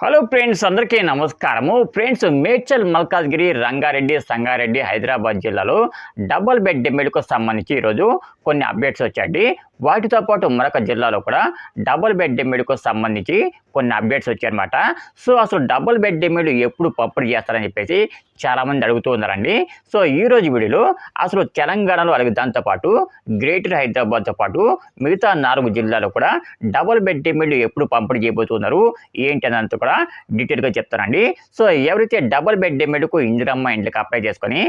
Hello friends, అందరికీ నమస్కారము. Friends, Medchal, Malkajgiri, Rangareddy, Sangareddy, Hyderabad జిల్లాలో డబుల్ బెడ్‌కు సంబంధించి ఈరోజు కొన్ని అప్డేట్స్ వచ్చాయండి. వాటితో పాటు మరొక జిల్లాలో కూడా డబుల్ బెడ్‌కు సంబంధించి కొన్ని అప్డేట్స్ వచ్చాయన్నమాట. సో, అసలు డబుల్ బెడ్ ఎప్పుడు పంపిణీ చేస్తారని చెప్పేసి చాలామంది అడుగుతూ ఉన్నారండి. సో, ఈరోజు వీడియోలో అసలు తెలంగాణలో అలాగే దాంతో పాటు గ్రేటర్ హైదరాబాద్తో పాటు మిగతా 4 జిల్లాలో కూడా డబుల్ బెడ్ ఎప్పుడు పంపిణీ చేయబోతున్నారు, ఏంటి అనంతా కూడా డీటెయిల్గా చెప్తానండి. సో, ఎవరైతే డబుల్ బెడ్ ఇందిరమ్మ ఇంట్లోకి అప్లై చేసుకొని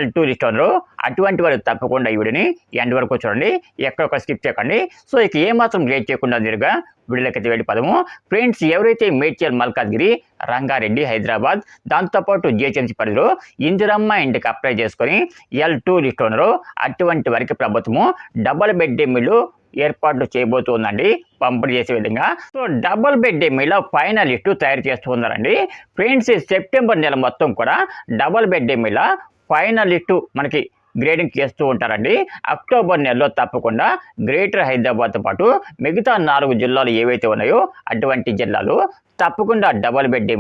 L2 లిస్ట్ ఉన్నారో అటువంటి వారు తప్పకుండా ఈ వీడియోని ఎండ్ వరకు చూడండి, ఎక్కడొక స్కిప్ చేయకండి. సో, ఇక ఏమాత్రం లేట్ చేయకుండా నేరుగా వీడియోలకైతే వెళ్ళిపోదాము. ఫ్రెండ్స్, ఎవరైతే మేడ్చల్, మల్కాజ్గిరి, రంగారెడ్డి, హైదరాబాద్ దాంతోపాటు జిహెచ్ఎంసీ పరిధిలో ఇందిరమ్మ ఇంటికి అప్లై చేసుకొని L2 లిస్ట్ ఉన్నారో అటువంటి వారికి ప్రభుత్వము డబుల్ బెడ్ ఏర్పాట్లు చేయబోతుందండి, పంపిణీ చేసే విధంగా. So, double bed final list తయారు చేస్తూ ఉన్నారండి. ఫ్రెండ్స్, సెప్టెంబర్ నెల మొత్తం కూడా డబుల్ బెడ్ ఫైనల్ లిస్టు మనకి గ్రేడింగ్ చేస్తూ ఉంటారండి. అక్టోబర్ నెలలో తప్పకుండా గ్రేటర్ హైదరాబాద్తో పాటు మిగతా 4 జిల్లాలు ఏవైతే ఉన్నాయో అటువంటి జిల్లాలు తప్పకుండా డబుల్ బెడ్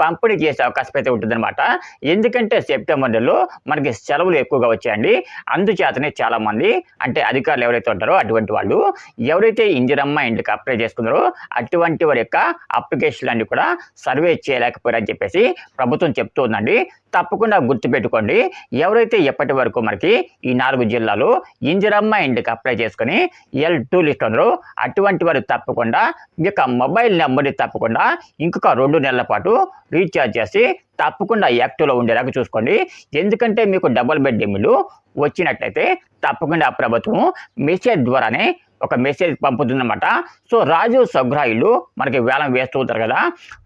పంపిణీ చేసే అవకాశం అయితే ఉంటుందన్నమాట. ఎందుకంటే సెప్టెంబర్ నెలలో మనకి సెలవులు ఎక్కువగా వచ్చాయండి. అందుచేతనే చాలామంది అంటే అధికారులు ఎవరైతే ఉంటారో అటువంటి వాళ్ళు ఎవరైతే ఇందిరమ్మ ఇంటికి అప్లై చేసుకున్నారో అటువంటి వారి యొక్క అప్లికేషన్లు అన్ని కూడా సర్వే చేయలేకపోయారని చెప్పేసి ప్రభుత్వం చెప్తుందండి. తప్పకుండా గుర్తుపెట్టుకోండి, ఎవరైతే ఎప్పటి వరకు మనకి ఈ 4 జిల్లాలు ఇందిరమ్మ ఇంటికి అప్లై చేసుకుని L2 లిస్ట్ ఉన్నారో అటువంటి వారు తప్పకుండా మీ యొక్క మొబైల్ నెంబర్ని తప్పకుండా ఇంకొక 2 నెలల పాటు రీఛార్జ్ చేసి తప్పకుండా యాక్టివ్లో ఉండేలాగా చూసుకోండి. ఎందుకంటే మీకు డబుల్ బెడ్ వచ్చినట్లయితే తప్పకుండా ప్రభుత్వం మెసేజ్ ద్వారానే ఒక మెసేజ్ పంపుతుందన్నమాట. సో, రాజు సగ్రాయిలు మనకి వేలం వేస్తూ ఉంటారు కదా,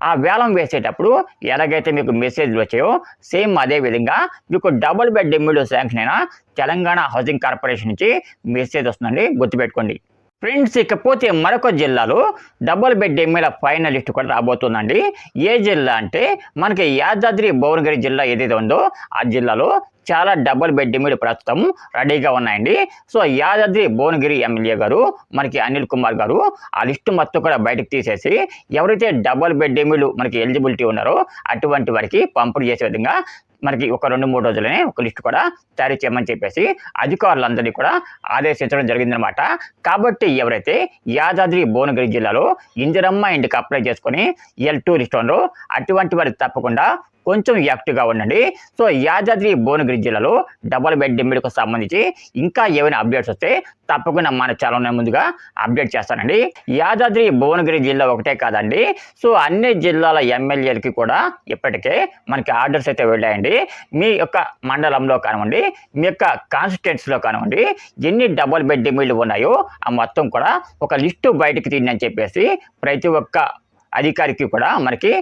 ఆ వేలం వేసేటప్పుడు ఎలాగైతే మీకు మెసేజ్లు వచ్చాయో సేమ్ అదే విధంగా మీకు డబుల్ బెడ్ శాంక్షన్ అయినా తెలంగాణ హౌసింగ్ కార్పొరేషన్ నుంచి మెసేజ్ వస్తుందండి, గుర్తుపెట్టుకోండి. ఫ్రెండ్స్, ఇకపోతే మరొక జిల్లాలో డబుల్ బెడ్ ఫైనల్ లిస్ట్ కూడా రాబోతుందండి. ఏ జిల్లా అంటే మనకి యాదాద్రి భువనగిరి జిల్లా ఏదైతే ఉందో ఆ జిల్లాలో చాలా డబుల్ బెడ్ ప్రస్తుతం రెడీగా ఉన్నాయండి. సో, యాదాద్రి భువనగిరి ఎమ్మెల్యే గారు మనకి అనిల్ కుమార్ గారు ఆ లిస్టు మొత్తం కూడా బయటకు తీసేసి ఎవరైతే డబుల్ బెడ్ మనకి ఎలిజిబిలిటీ ఉన్నారో అటువంటి వారికి పంపిణీ చేసే విధంగా మనకి ఒక 2-3 రోజులనే ఒక లిస్టు కూడా తయారు చేయమని చెప్పేసి అధికారులందరినీ కూడా ఆదేశించడం జరిగిందనమాట. కాబట్టి ఎవరైతే యాదాద్రి భువనగిరి జిల్లాలో ఇందిరమ్మ ఇంటికి అప్లై చేసుకొని L2 లిస్ట్ ఉన్నారో అటువంటి వారికి తప్పకుండా కొంచెం యాక్టివ్గా ఉండండి. సో, యాదాద్రి భువనగిరి జిల్లాలో డబుల్ బెడ్ సంబంధించి ఇంకా ఏమైనా అప్డేట్స్ వస్తే తప్పకుండా మన ఛానల్ ముందుగా అప్డేట్ చేస్తానండి. యాదాద్రి భువనగిరి జిల్లా ఒకటే కాదండి, సో అన్ని జిల్లాల ఎమ్మెల్యేలకి కూడా ఇప్పటికే మనకి ఆర్డర్స్ అయితే వెళ్ళాయండి. మీ యొక్క మండలంలో కానివ్వండి, మీ యొక్క కాన్స్టిట్యుయెన్సీలో కానివ్వండి, ఎన్ని డబుల్ బెడ్ ఉన్నాయో ఆ మొత్తం కూడా ఒక లిస్టు బయటకు తీయండి అని చెప్పేసి ప్రతి ఒక్క అధికారికి కూడా మనకి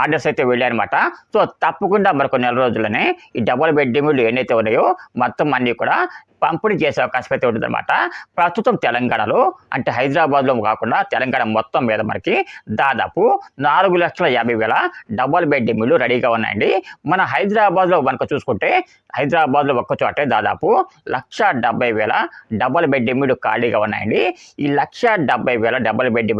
ఆర్డర్స్ అయితే వెళ్ళారనమాట. సో, తప్పకుండా మరొక నెల రోజుల్లోనే ఈ డబుల్ బెడ్ ఏవైతే ఉన్నాయో మొత్తం అన్నీ కూడా పంపిణీ చేసే అవకాశం అయితే ఉంటుందన్నమాట. ప్రస్తుతం తెలంగాణలో అంటే హైదరాబాద్లో కాకుండా తెలంగాణ మొత్తం మీద మనకి దాదాపు 4,50,000 డబుల్ బెడ్ రెడీగా ఉన్నాయండి. మన హైదరాబాద్లో మనకు చూసుకుంటే హైదరాబాద్లో ఒక్క చోటే దాదాపు 1,70,000 డబుల్ బెడ్ ఖాళీగా ఉన్నాయండి. ఈ 1,70,000 డబుల్ బెడ్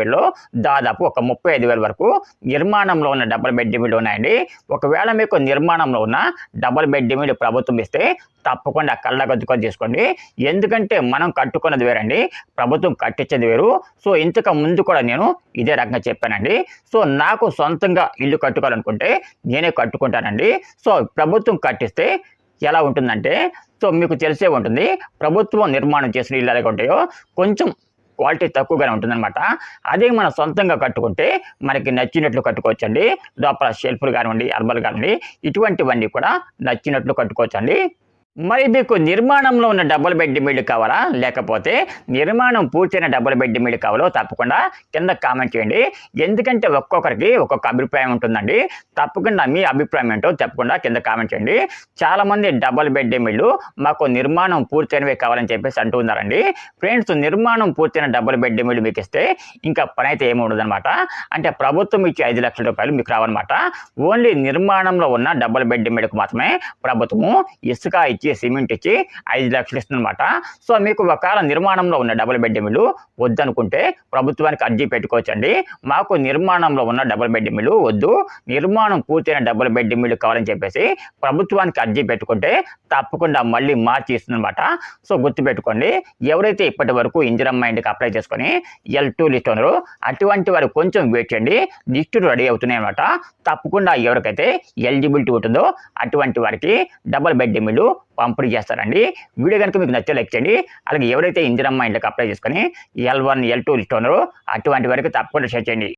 దాదాపు ఒక 35,000 వరకు నిర్మాణంలో ఉన్న డబుల్ బెడ్ ఉన్నాయండి. ఒకవేళ మీకు నిర్మాణంలో ఉన్న డబుల్ బెడ్ ప్రభుత్వం ఇస్తే తప్పకుండా కళ్ళగద్దుకొని తీసుకోండి. ఎందుకంటే మనం కట్టుకున్నది వేరండి, ప్రభుత్వం కట్టించేది వేరు. సో, ఇంతకు ముందు కూడా నేను ఇదే రకంగా చెప్పానండి. సో, నాకు సొంతంగా ఇల్లు కట్టుకోవాలనుకుంటే నేనే కట్టుకుంటానండి. సో, ప్రభుత్వం కట్టిస్తే ఎలా ఉంటుందంటే, సో మీకు తెలిసే ఉంటుంది, ప్రభుత్వం నిర్మాణం చేసిన ఇల్లు ఎలాగ ఉంటాయో కొంచెం క్వాలిటీ తక్కువగానే ఉంటుందన్నమాట. అదే మనం సొంతంగా కట్టుకుంటే మనకి నచ్చినట్లు కట్టుకోవచ్చండి. లోపల షెల్ఫ్లు కానివ్వండి, అర్బలు కానివ్వండి, ఇటువంటివన్నీ కూడా నచ్చినట్లు కట్టుకోవచ్చండి. మరి మీకు నిర్మాణంలో ఉన్న డబుల్ బెడ్ కావాలా, లేకపోతే నిర్మాణం పూర్తయిన డబుల్ బెడ్ కావాలో తప్పకుండా కింద కామెంట్ చేయండి. ఎందుకంటే ఒక్కొక్కరికి ఒక్కొక్క అభిప్రాయం ఉంటుందండి. తప్పకుండా మీ అభిప్రాయం ఏంటో తప్పకుండా కింద కామెంట్ చేయండి. చాలామంది డబుల్ బెడ్ మాకు నిర్మాణం పూర్తయినవే కావాలని చెప్పేసి అంటున్నారండి. ఫ్రెండ్స్, నిర్మాణం పూర్తయిన డబుల్ బెడ్ మీకు ఇస్తే ఇంకా పని అయితే ఏమి ఉండదన్నమాట. అంటే ప్రభుత్వం ఇచ్చే 5 లక్షల రూపాయలు మీకు రావన్నమాట. ఓన్లీ నిర్మాణంలో ఉన్న డబుల్ బెడ్ మాత్రమే ప్రభుత్వము ఇసుక ఇచ్చి సిమెంట్ ఇచ్చి 5 లక్షలు ఇస్తుందన్నమాట. సో మీకు ఒకవేళ నిర్మాణంలో ఉన్న డబుల్ బెడ్రూమ్ ఇల్లు వద్దనుకుంటే ప్రభుత్వానికి అర్జీ పెట్టుకోవచ్చండి. మాకు నిర్మాణంలో ఉన్న డబుల్ బెడ్రూమ్ ఇల్లు వద్దు, నిర్మాణం పూర్తయిన డబుల్ బెడ్రూమ్ ఇల్లు కావాలని చెప్పేసి ప్రభుత్వానికి అర్జీ పెట్టుకుంటే తప్పకుండా మళ్ళీ మార్చి ఇస్తుందన్నమాట. సో గుర్తుపెట్టుకోండి, ఎవరైతే ఇప్పటి వరకు ఇందిరమ్మ ఇంటికి అప్లై చేసుకొని L2 లిస్ట్ ఉన్నారో అటువంటి వారు కొంచెం వెయిట్ చేయండి, లిస్టులు రెడీ అవుతున్నాయి అన్నమాట. తప్పకుండా ఎవరికైతే ఎలిజిబిలిటీ ఉంటుందో అటువంటి వారికి డబుల్ బెడ్రూమ్ ఇల్లు పంపిణీ చేస్తారండి. వీడియో కనుక మీకు నచ్చే లైక్ చేయండి. అలాగే ఎవరైతే ఇందిరమ్మ ఇంటికి అప్లై చేసుకొని L1 L2 లిస్ట్ ఉన్నారో అటువంటి వారికి తప్పకుండా షేర్ చేయండి.